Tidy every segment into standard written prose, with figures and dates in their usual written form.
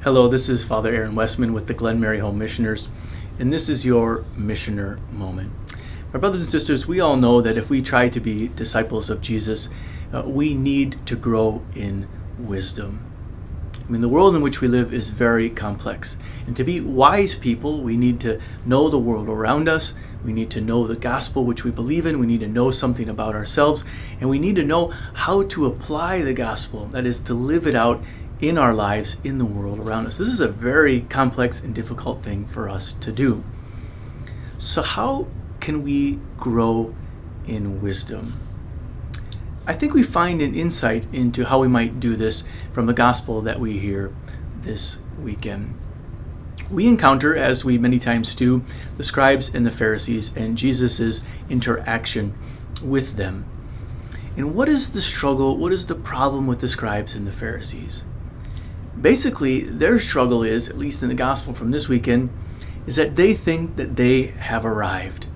Hello, this is Father Aaron Westman with the Glen Mary Home Missioners, and this is your Missioner Moment. My brothers and sisters, we all know that if we try to be disciples of Jesus, we need to grow in wisdom. I mean, the world in which we live is very complex, and to be wise people, we need to know the world around us, we need to know the gospel which we believe in, we need to know something about ourselves, and we need to know how to apply the gospel, that is, to live it out in our lives, in the world around us. This is a very complex and difficult thing for us to do. So how can we grow in wisdom? I think we find an insight into how we might do this from the gospel that we hear this weekend. We encounter, as we many times do, the scribes and the Pharisees and Jesus' interaction with them. And what is the struggle, what is the problem with the scribes and the Pharisees? Basically, their struggle is, at least in the gospel from this weekend, is that they think that they have arrived.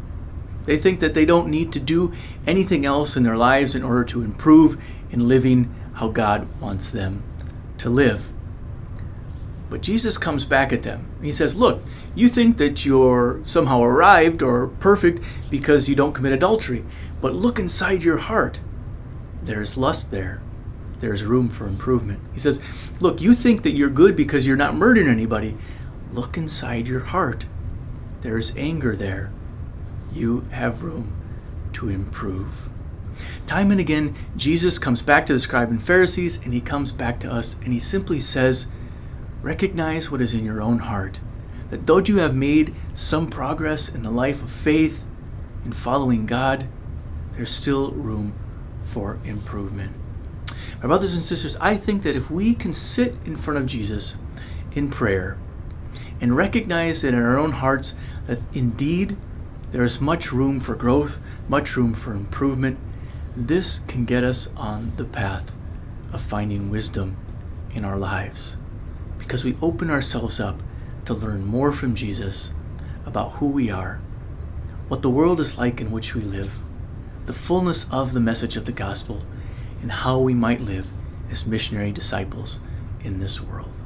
They think that they don't need to do anything else in their lives in order to improve in living how God wants them to live. But Jesus comes back at them. He says, look, you think that you're somehow arrived or perfect because you don't commit adultery. But look inside your heart. There's lust there. There's room for improvement. He says, look, you think that you're good because you're not murdering anybody. Look inside your heart. There's anger there. You have room to improve. Time and again, Jesus comes back to the scribes and Pharisees, and he comes back to us, and he simply says, recognize what is in your own heart, that though you have made some progress in the life of faith, in following God, there's still room for improvement. My brothers and sisters, I think that if we can sit in front of Jesus in prayer and recognize that in our own hearts that indeed there is much room for growth, much room for improvement, this can get us on the path of finding wisdom in our lives. Because we open ourselves up to learn more from Jesus about who we are, what the world is like in which we live, the fullness of the message of the gospel, and how we might live as missionary disciples in this world.